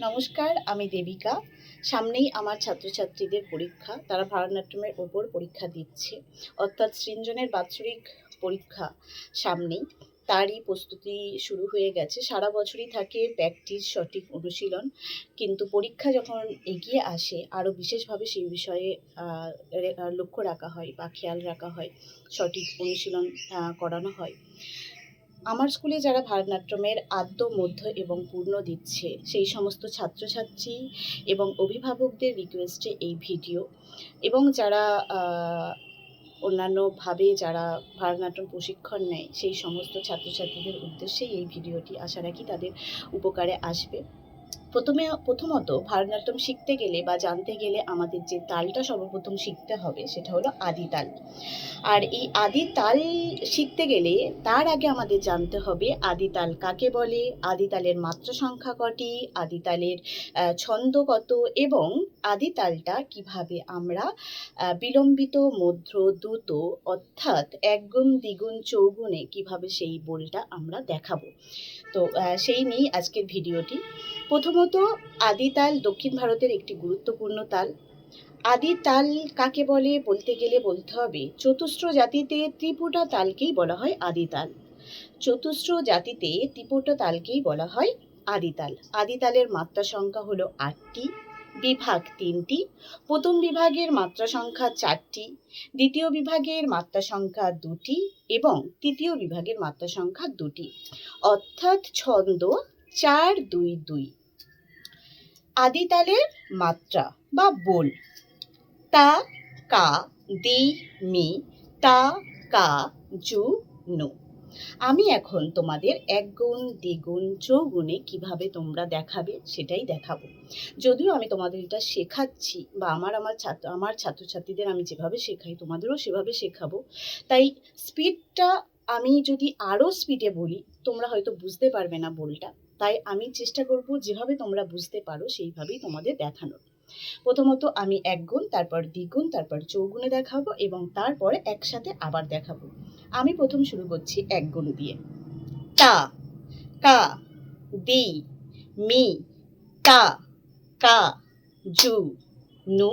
নমস্কার, আমি দেবিকা। সামনেই আমার ছাত্রছাত্রীদের পরীক্ষা। তারা ভারতনাট্যমের ওপর পরীক্ষা দিচ্ছে, অর্থাৎ সৃজনের বাৎসরিক পরীক্ষা সামনেই। তারই প্রস্তুতি শুরু হয়ে গেছে। সারা বছরই থাকে প্র্যাকটিস, সঠিক অনুশীলন, কিন্তু পরীক্ষা যখন এগিয়ে আসে আরও বিশেষভাবে সেই বিষয়ে লক্ষ্য রাখা হয় বা খেয়াল রাখা হয়, সঠিক অনুশীলন করানো হয়। আমার স্কুলে যারা ভারতনাট্যমের আদ্য, মধ্য এবং পূর্ণ দিচ্ছে, সেই সমস্ত ছাত্রছাত্রী এবং অভিভাবকদের রিকোয়েস্টে এই ভিডিও, এবং যারা অন্যান্যভাবে যারা ভারতনাট্যম প্রশিক্ষণ নেয় সেই সমস্ত ছাত্রছাত্রীদের উদ্দেশ্যেই এই ভিডিওটি। আশা রাখি তাদের উপকারে আসবে। প্রথমত ভারতনাট্যম শিখতে গেলে বা জানতে গেলে আমাদের যে তালটা সর্বপ্রথম শিখতে হবে সেটা হলো আদি তাল। আর এই আদি তাল শিখতে গেলে তার আগে আমাদের জানতে হবে আদি তাল কাকে বলে, আদি তালের মাত্রা সংখ্যা কটি, আদি তালের ছন্দ কত, এবং আদি তালটা কিভাবে আমরা বিলম্বিত, মধ্য, দ্রুত অর্থাৎ একগুণ, দ্বিগুণ, চৌগুণে কিভাবে সেই বোলটা আমরা দেখাবো। তো সেই নিয়েই আজকের ভিডিওটি। প্রথমত, আদি তাল দক্ষিণ ভারতের একটি গুরুত্বপূর্ণ তাল। আদি তাল কাকে বলে বলতে গেলে বলতে হবে চতুস্র জাতিতে ত্রিপুটা তালকেই বলা হয় আদি তাল। চতুস্র জাতিতে ত্রিপুটা তালকেই বলা হয় আদি তাল। আদি তালের মাত্রা সংখ্যা হলো 8টি, বিভাগ 3টি। প্রথম বিভাগের মাত্রা সংখ্যা 4টি, দ্বিতীয় বিভাগের মাত্রা সংখ্যা 2টি এবং তৃতীয় বিভাগের মাত্রা সংখ্যা 2টি, অর্থাৎ ছন্দ 4, 2, 2। আদি তালের মাত্রা বা বোল: তা, কা, দি, মি, তা, কা, জু, নু। আমি এখন তোমাদের একগুণ, দ্বিগুণ, চৌগুণে কিভাবে তোমরা দেখাবে সেটাই দেখাবো। যদিও আমি তোমাদের এটা শেখাচ্ছি বা আমার ছাত্রছাত্রীদের আমি যেভাবে শেখাই তোমাদেরও সেভাবে শেখাবো, তাই স্পিডটা আমি যদি আরও স্পিডে বলি তোমরা হয়তো বুঝতে পারবে না বোলটা। তাই আমি চেষ্টা করব যেভাবে তোমরা বুঝতে পারো সেইভাবেই তোমাদের দেখানোর। প্রথমত আমি একগুণ, তারপর দ্বিগুণ, তারপর চৌগুণে দেখাবো এবং তারপরে একসাথে আবার দেখাবো। আমি প্রথম শুরু করছি একগুণ দিয়ে। তা, কা, দি, মি, তা, কা, জু, নু,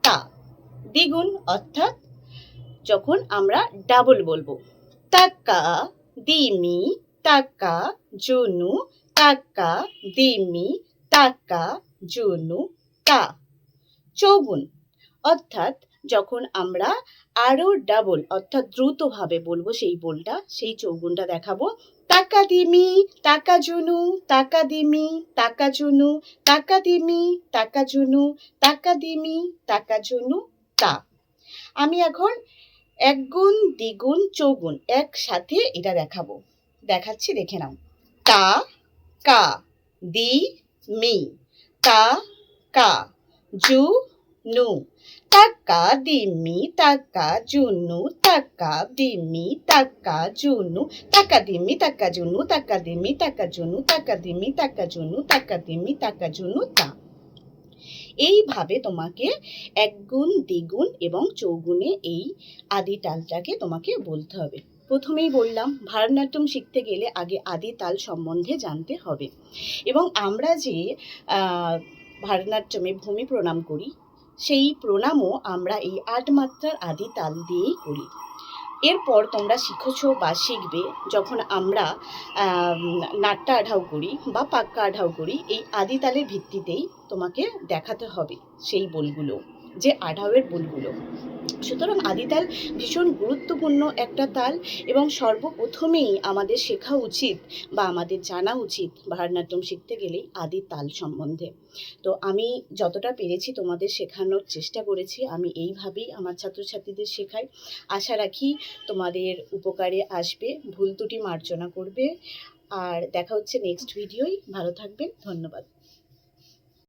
তা। দ্বিগুণ অর্থাৎ যখন আমরা ডাবল বলবো, তাক্কা, দিমি, তাক্কা, জুনু, তাক্কা, দিমি, তাক্কা, জুনু, তা। চৌগুণ অর্থাৎ যখন আমরা আরো ডাবল অর্থাৎ দ্রুতভাবে বলবো সেই বোলটা, সেই চৌগুণটা দেখাবো। তাকা দিমি, তাকা জুনু, তাকা দিমি, তাকা জুনু, তাকা দিমি, তাকা জুনু, তাকা দিমি, তাকা জুনু, তা। আমি এখন একগুণ, দ্বিগুণ, চৌগুণ একসাথে এটা দেখাবো। দেখাচ্ছি, দেখে নাও। তা, কা, দি, মি, তা, কা, জু, নু, তাক্কা, দিমি, তাক্কা, জুনু, তাক্কা, দিমি, তাক্কা, জুনু, তাক্কা, দিমি, তাক্কা, জুনু, তাক্কা, দিমি, তাক্কা, জুনু, তাক্কা, দিমি, তাক্কা, জুনু, তাক্কা, দিমি, তাক্কা, জুনু, তা। এইভাবে তোমাকে একগুণ, দ্বিগুণ এবং চৌগুণে এই আদি তালটাকে তোমাকে বলতে হবে। প্রথমেই বললাম ভারতনাট্যম শিখতে গেলে আগে আদি তাল সম্বন্ধে জানতে হবে, এবং আমরা যে ভারতনাট্যমে ভূমি প্রণাম করি সেই প্রণামও আমরা এই 8 মাত্রার আদি তাল দিয়েই করি। এরপর তোমরা শিখেছো বা শিখবে যখন আমরা নাট্টা আঢাউ করি বা পাক্কা আঢাউ করি, এই আদি তালের ভিত্তিতেই তোমাকে দেখাতে হবে সেই বোলগুলো, যে আঢাউয়ের বোলগুলো। সুতরাং আদি তাল ভীষণ গুরুত্বপূর্ণ একটা তাল, এবং সর্বপ্রথমেই আমাদের শেখা উচিত বা আমাদের জানা উচিত ভারতনাট্যম শিখতে গেলেই আদি তাল সম্বন্ধে। তো আমি যতটা পেরেছি তোমাদের শেখানোর চেষ্টা করেছি। আমি এইভাবেই আমার ছাত্রছাত্রীদের শেখাই। আশা রাখি তোমাদের উপকারে আসবে। ভুল ত্রুটি মার্জনা করবে। আর দেখা হচ্ছে নেক্সট ভিডিওয়। ভালো থাকবেন। ধন্যবাদ।